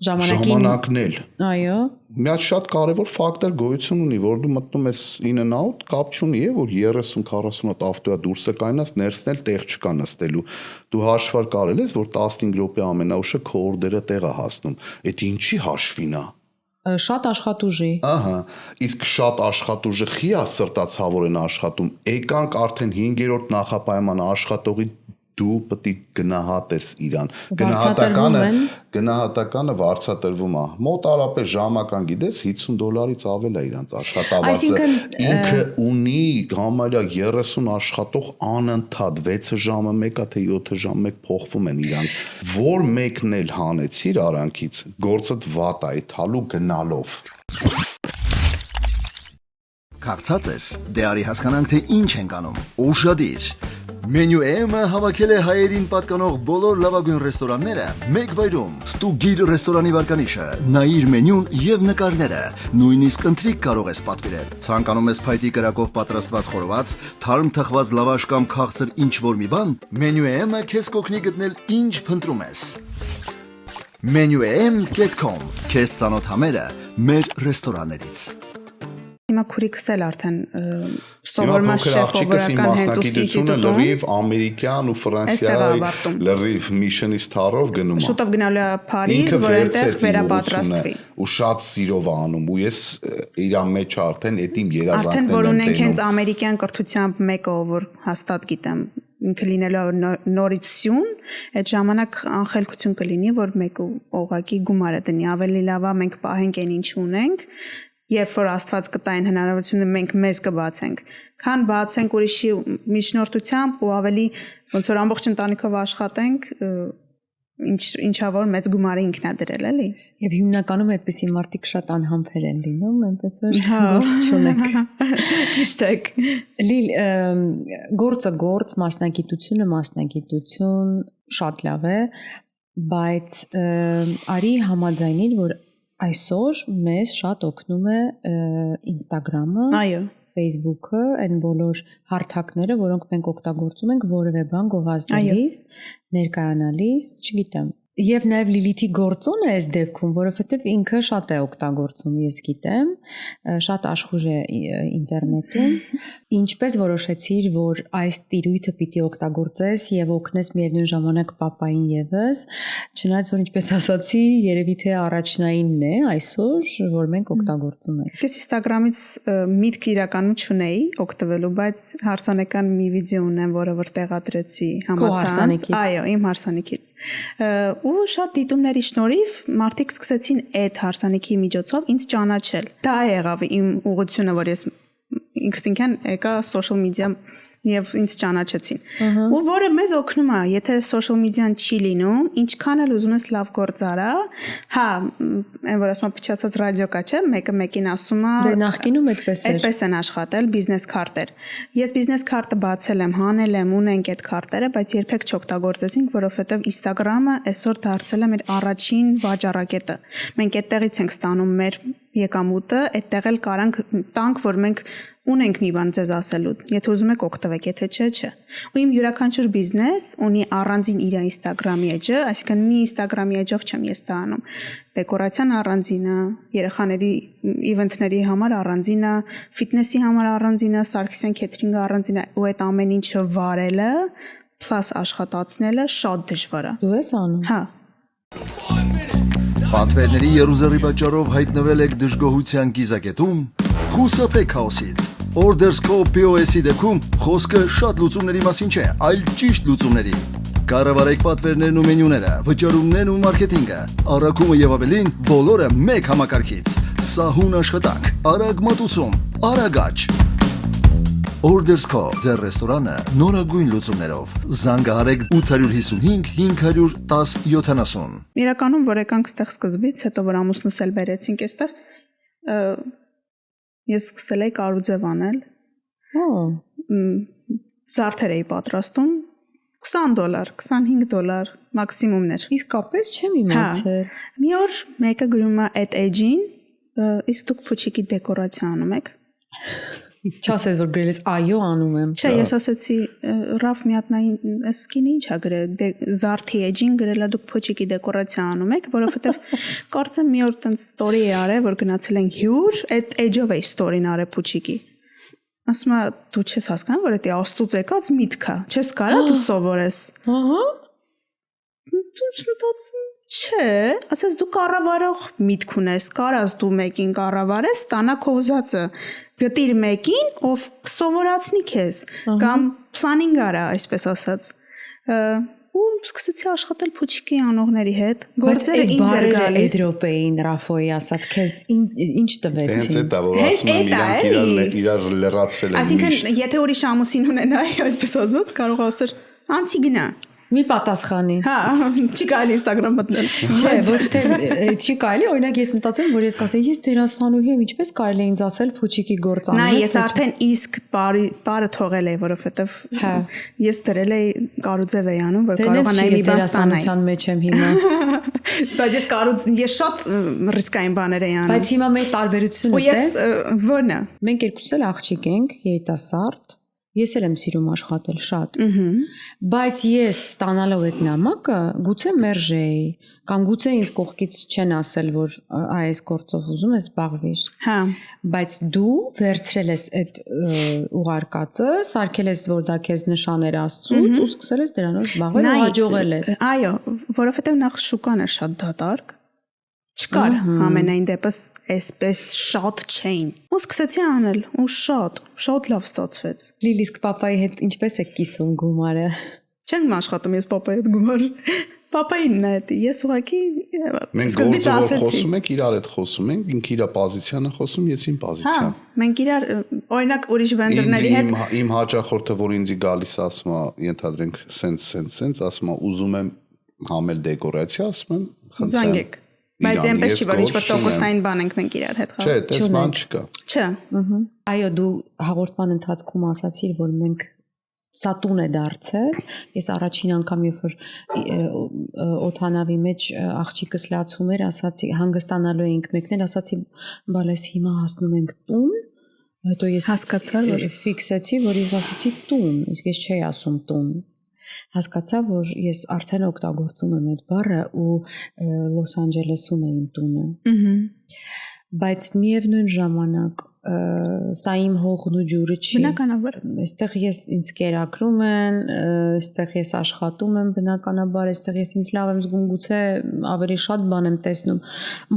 ժամանակն էլ։ Այո։ Մի հատ շատ կարևոր ֆակտոր գոյություն ունի, որ դու մտնում ես In-N-Out, կապ չունի, որ 30-40 հատ ավտոյա դուրսը կայնաս, ներսն էլ տեղ չկա նստելու։ Դու հաշվար կարել ես, որ 15 րոպե ամենաուշը քո օրդերը տեղ է հասնում։ Այդ ինչի հաշվին է։ Շատ աշխատուժի։ Ահա, իսկ շատ աշխատուժը խի է սրտացավոր են աշխատում։ Եկանք արդեն 5-րդ նախապայմանը աշխատողի դու պետք է գնահատես իրան։ Գնահատականը վարձատրվում է։ Մոտարապես ժամական գիտես $50-ից ավել է իրանց աշխատավարձը։ Ինքը ունի համարյա 30 աշխատող անընդհատ 6 ժամը մեկա թե 7 ժամը մեկ փոխվում են իրանք։ Որ մեկն էլ հանեցիր արանքից, գործդ վատ է այթալու գնալով։ Քաղցած ես, դե արի հասկանանք թե ինչ ենք անում։ Ուշադիր։ Մենյու M-ը հավաքել է հայերին պատկանող բոլոր լավագույն ռեստորանները մեկ վայրում։ Ստուգիր ռեստորանի վարկանիշը, նայիր մենյուն եւ նկարները, նույնիսկ ընթրիք կարող ես պատվիրել։ Ցանկանում ես փայտի կրակով պատրաստված խորոված, թարմ թխված լավաշ կամ քաղցր ինչ-որ մի բան, Մենյու M-ը քեզ կօգնի գտնել ինչ փնտրում ես։ menuem.com Քեզ ծանոթ համերը մեր ռեստորաններից։ Հիմա քուրիկս էլ արդեն սովորմա շեֆ-ովորական հենց ուսուցիչությունը լրիվ ամերիկյան ու ֆրանսիայի լրիվ Michelin star-ով գնում է։ Շուտով գնալու է Փարիզ, որ այնտեղ վերապատրաստվի։ Ու շատ սիրով է անում ու ես իր մեջ արդեն այդ իմ երազանքներն եմ տենում։ Արդեն որ ունենք հենց ամերիկյան կրթությամբ մեկը, որ հաստատ գիտեմ ինքը լինելով նորություն, այդ ժամանակ անխելքություն կլինի, որ մեկը ուղղակի գումարը դնի, ավելի լավ է մենք պահենք այն ինչ ունենք, երբ որ Աստված կտա այն հնարավորությունը մենք մեզ կբացենք, քան բացենք ուրիշի միջնորդությամբ ու ավելի ոնց որ ամբողջ ընտանիքով աշխատենք, ինչա որ մեծ գումարը ինքնա դրել էլի։ Եվ հիմնականում այդպիսի մարդիկ շատ անհամբեր են լինում, այնպես որ գործ չունենք։ Ճիշտ է։ Լիլ, գործ, մասնագիտություն շատ լավ է, բայց արի համաձայնիր, որ այսօր մեզ շատ օգնում է Instagram-ը, այո, Facebook-ը, այն բոլոր հարթակները, որոնք մենք օգտագործում ենք որևէ բան գովազդելիս, ներկայանալիս, չգիտեմ։ Եվ նաև Լիլիթի գործոնը այս դեպքում, որովհետև ինքը շատ է օգտագործում, ես գիտեմ, շատ աշխուժ է ինտերնետում, ինչպես որոշեցիր, որ այս տիրույթը պիտի օգտագործես եւ օգնես միևնույն ժամանակ պապային եւս, չնայած որ ինչպես ասացի, երևի թե առաջնայինն է այսօր, որ մենք օգտագործում ենք։ Ես Instagram-ից միտք իրականում չունեի օգտվելու, բայց հարսանեկան մի վիդեո ունեմ, որը որ տեղադրեցի համացանց, այո, իմ հարսանեկից։ Ու շատ դիտումների շնորհիվ մարդիկ սկսեցին այդ հարսանեկի միջոցով ինձ ճանաչել։ Դա եղավ իմ ուղղությունը, որ ես ինքնին եկա social media եւ ինձ ճանաչեցին։ Ու որը մեզ օգնում է, եթե social media-ն չի լինում, ինչքան էլ ուզում ես լավ գործ արա, հա, այն որ ասում եմ փչացած ռադիո կա, չէ՞, մեկը մեկին ասում է։ Դե նախկինում այդպես էր։ Այդպես են աշխատել բիզնես քարտեր։ Ես բիզնես քարտը բացել եմ, հանել եմ, ունենք այդ քարտերը, բայց երբեք չօգտագործեցինք, որովհետեւ Instagram-ը այսօր դարձել է մեր առաջին վաճառակետը։ Մենք այդտեղից ենք ստանում մեր եկամուտը, այդտեղ էլ կարանք տանք, որ մենք ունենք մի բան ձեզ ասելու, եթե ուզում եք օգտվեք, եթե չէ։ Ու իմ յուրաքանչյուր բիզնես ունի առանձին իր Instagram-ի էջը, այսինքն մի Instagram-ի էջով չեմ ես դա անում։ Դեկորացիան առանձինը, երեխաների իվենթների համար առանձինը, ֆիթնեսի համար առանձինը, Սարգսյան քեթրինգը առանձինը, ու այդ ամեն ինչը վարելը, plus աշխատացնելը շատ դժվար է։ Դու ես անում։ Հա։ Պատվերների երուզերի պատճառով հայտնվել եք դժգոհության գիզակետում, խուսափեք քաոսից։ Ordersco POS-ի դեպքում խոսքը շատ լուծումների մասին չէ, այլ ճիշտ լուծումների։ Կառավարեք պատվերներն ու մենյուները, վճարումներն ու մարքեթինգը, առաքումը եւ ավելին, բոլորը մեկ համակարգից։ Սահուն աշխատանք, արագ մատուցում, արագաճ։ Ordersco ձեր ռեստորանը նորագույն լուծումներով։ Զանգահարեք 855 510 70։ Իրականում որ եկանք ստեղ սկզբից, հետո որ ամուսնուս էլ բերեցինք այստեղ, ես սկսել էի կարուձև անել։ Զարդեր էի պատրաստում $20, $25 մաքսիմումներ։ Իսկապես չեմ իմացել։ Մի օր մեկը գրում է այդ էջին, իսկ դուք փուչիկի դեկորացիա անում եք։ Չասես որ գրել ես այո անում եմ։ Չէ, ես ասացի Ռաֆ միատնային սկինը ի՞նչ է գրել, զարդի էջին գրել է դուք փոչիկի դեկորացիա անում եք, որովհետև կարծեմ մի օր տենց ստորի է արել, որ գնացել ենք հյուր, այդ էջով է ստորին արել փոչիկի։ Ասում է դու չես հասկանում, որ դա Աստծուց եկած միտք է, չես կարա դու սովորես։ Ահա։ Չէ, ասես դու կառավարող միտք ունես, կարաս դու մեկին կառավարես, ստանա քո ուզածը։ Գտիր մեկին, ով սովորացնի քեզ, կամ planning արա, այսպես ասած։ Ու սկսեցի աշխատել փուչիկի անողների հետ։ Գործերը ինձ էր գալիս։ Այդ րոպեին Ռաֆոյի ասած քեզ ինչ տվեցին։ Հենց էտա որ ասում եմ իրանք իրար լրացրել են։ Այսինքն, եթե ուրիշ ամուսին ունենայի, այսպես ասած, կարող ասեր, անցի գնա։ Մի պատասխանի։ Հա, չի կարելի Instagram մտնել։ Չէ, ոչ թե չի կարելի, օրինակ ես մտածում որ ես կասեի, ես դերասանուհի եմ, ինչպես կարելի է ինձ ասել փուչիկի գործ անել։ Նա ես արդեն իսկ բարը թողել էի, որովհետև ես դրել էի կարուձև էի անում, որ կարողանայի մի բան ստանալ։ Դերասանության մեջ եմ հիմա։ Բայց ես շատ ռիսկային բաներ էի անում։ Բայց հիմա մեր տարբերությունը տես։ Ու ես ո՞րն է։ Մենք երկուսս էլ աղջիկ ենք, երիտասարդ։ Ես էլ եմ սիրում աշխատել շատ։ Բայց ես ստանալով այդ նամակը գուցե մերժեի, կամ գուցե ինձ կողքից չեն ասել, որ այս գործով ուզում ես զբաղվիր։ Հա։ Բայց դու վերցրել ես այդ ուղարկածը, սարքել ես, որ դա քեզ նշաներ Աստծուց ու սկսել ես դրանով զբաղվել ու հաջողել ես։ Այո, որովհետև նախ շուկան է շատ դատարկ։ չկար ամենայն դեպս այսպես շատ չէին։ Ու սկսեցի անել ու շատ լավ ստացվեց։ Լիլիսկ պապայի հետ ինչպես է կիսում գումարը։ Չեմ աշխատում ես պապայի հետ գումար։ Պապային է դա։ Ես ուղղակի Մենք սկզբից գործով ասեցի։ խոսում ենք, իրար հետ խոսում ենք, ինքը իր պոզիցիան է խոսում, ես իմ Հա, պոզիցիան։ մենք իրար օրինակ ուրիշ վենդորների հետ Իմ հաճախորդը, որ ինձ գալիս ասում է, ենթադրենք, սենց, ասում է, ուզում եմ համել դեկորացիա, ասում եմ, զանգեք։ Բայց այնպես չի, որ ինչ-որ տոկոսային բան ենք մենք իրար հետ Չէ, տես բան չկա։ Չէ։ Այո, դու հաղորդման ընթացքում ասացիր, որ մենք սա տուն է դարձել։ Ես առաջին անգամ երբ որ օթանավի մեջ աղջիկս լացում էր, ասացի հանգստանալու էինք մեկնել, ասացի բալես հիմա հասնում ենք տուն, հետո ես Հասկացար, որ ֆիքսեցի, որ ես ասացի տուն, իսկ ես չէի ասում տուն։ Հասկացա, որ ես արդեն օգտագործում եմ այդ բառը ու Լոս Անջելեսում եմ տունը։ Բայց միևնույն ժամանակ սա իմ հողն ու ջուրը չի։ Բնականաբար։ Այստեղ ես ինձ կերակրում են, այստեղ ես աշխատում եմ բնականաբար, այստեղ ես ինձ լավ եմ զգում, գուցե ավելի շատ բան եմ տեսնում,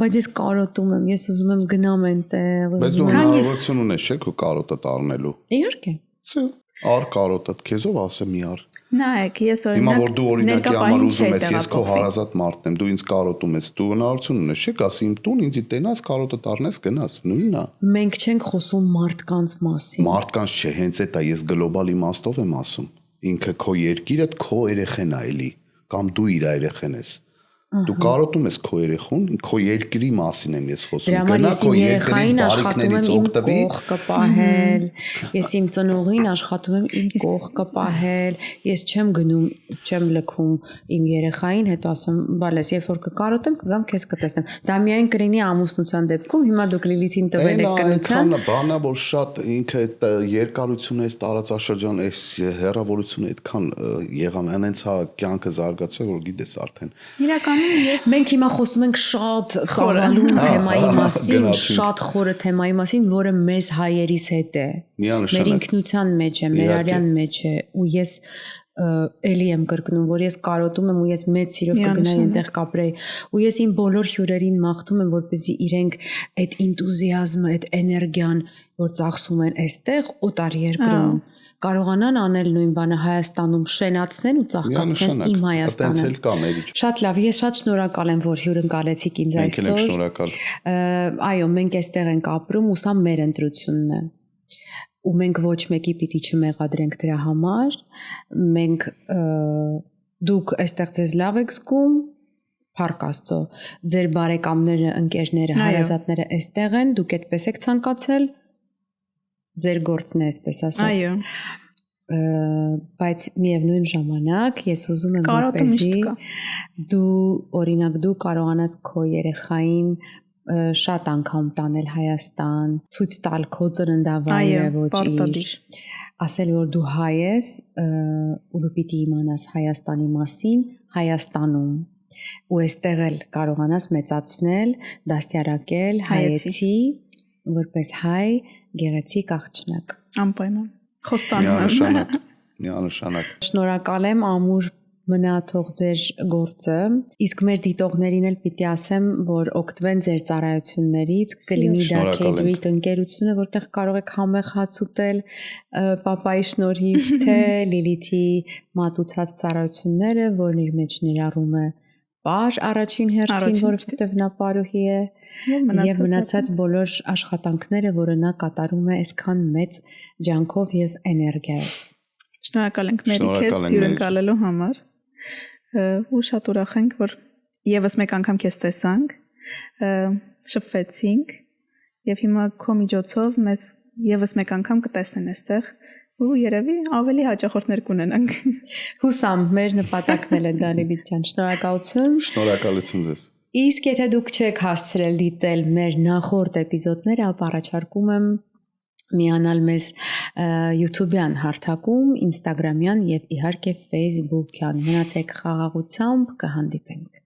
բայց ես կարոտում եմ, ես ուզում եմ գնամ այնտեղ։ Բայց դու հնարավորություն ունես, չէ՞, քո կարոտը տառնելու։ Իհարկե։ Ար կարոտդ, քեզով ասեմ մի ար։ Նայեք, ես Հիմա օրինակ որ դու օրինակի համար ուզում ես, ես քո հարազատ մարդն եմ, դու ինձ կարոտում ես, դու հնարավորություն ունես, չէ՞, ասի իմ տուն ինձ տենաս, կարոտը տառնես, գնաս, նույնն է։ Մենք չենք խոսում մարդկանց մասին։ Մարդկանց չէ, հենց այդ է, ես գլոբալ իմաստով եմ ասում։ Ինքը քո երկիրը քո երեխեն է էլի, կամ դու իր երեխեն ես։ Դու կարոտում ես քո երեխուն, քո երկրի մասին եմ ես խոսում։ Գնա քո երեխային աշխատում եմ իմ կողքը պահել, ես իմ ծնողին աշխատում եմ իմ կողքը պահել, ես չեմ գնում, չեմ լքում իմ երեխային, հետո ասում, բալես, երբ որ կկարոտեմ, կգամ քեզ կտեսնեմ։ Դա միայն կլինի ամուսնության դեպքում, հիմա դուք Լիլիթին տվել եք կնության։ Այնքան բանա, որ շատ ինքը այդ երկարությունը, այս տարածաշրջան, այս հեռավորությունը այդքան եղան, այնց հա կյանքը զարգացել, որ գիտես արդեն։ Մենք հիմա խոսում ենք շատ ծավալուն թեմայի մասին, շատ խորը թեմայի մասին, որը մեզ հայերիս հետ է։ Մեր ինքնության մեջ է, մեր արյան մեջ է, ու ես էլի եմ կրկնում, որ ես կարոտում եմ ու ես մեծ սիրով կգնայի այնտեղ կապրեի, ու ես իմ բոլոր հյուրերին մաղթում եմ, որպեսզի իրենք այդ ինտուզիազմը, այդ էներգիան, որ ծախսում են այստեղ, օտար երկրում կարողանան անել նույն բանը Հայաստանում, շենացնել ու ծաղկացնել իմ Հայաստանը։ Շատ լավ, ես շատ շնորհակալ եմ, որ հյուրընկալեցիք ինձ այսօր։ Այո, մենք այստեղ ենք ապրում ու սա մեր ընտրությունն է։ Ու մենք ոչ մեկի պիտի չմեղադրենք դրա համար։ Մենք դուք այստեղ ձեզ լավ եք զգում, Փառք Աստծո։ Ձեր բարեկամները, ընկերները, հարազատները այստեղ են, դուք այդպես եք ցանկացել։ Ձեր գործն է, այսպես ասած։ Այո։ Բայց միևնույն ժամանակ ես ուզում եմ որպեսզի դու օրինակ դու կարողանաս քո երեխային շատ անգամ տանել Հայաստան, ցույց տալ քո ծննդավայրը ոչ իր, ասել որ դու հայ ես ու դու պիտի իմանաս Հայաստանի մասին Հայաստանում ու այստեղ էլ կարողանաս մեծացնել, դաստիարակել հայեցի որպես հայ գեղեցիկ աղջնակ։ Անպայման։ Խոստանում եմ։ Միանշանակ։ Շնորհակալ եմ, ամուր մնա թող ձեր գործը։ Իսկ մեր դիտողներին էլ պիտի ասեմ, որ օգտվեն ձեր ծառայություններից, կլինի դա Քեյդրիկ ընկերությունը, որտեղ կարող եք համեղ հաց ուտել, պապայի շնորհիվ, թե Լիլիթի մատուցած ծառայությունները, որն իր մեջ ներառում է պար առաջին հերթին, որովհետև նա պարուհի է, եւ մնացած բոլոր աշխատանքները, որը նա կատարում է այսքան մեծ ջանքով եւ էներգիայով։ Շնորհակալ ենք Մերիքես հյուրընկալելու համար։ Ու շատ ուրախ ենք, որ եւս մեկ անգամ քեզ տեսանք, շփվեցինք եւ հիմա քո միջոցով մեզ եւս մեկ անգամ կտեսնեն այստեղ ու երևի ավելի հաճախորդներ կունենանք։ Հուսամ, մեր նպատակն էլ է դա Լիլիթ ջան, շնորհակալություն։ Շնորհակալություն ձեզ։ Իսկ եթե դուք չեք հասցրել դիտել մեր նախորդ էպիզոդները, ապա առաջարկում եմ միանալ մեզ YouTube-յան հարթակում, Instagram-յան եւ իհարկե Facebook-յան։ Մնացեք խաղաղությամբ, կհանդիպենք։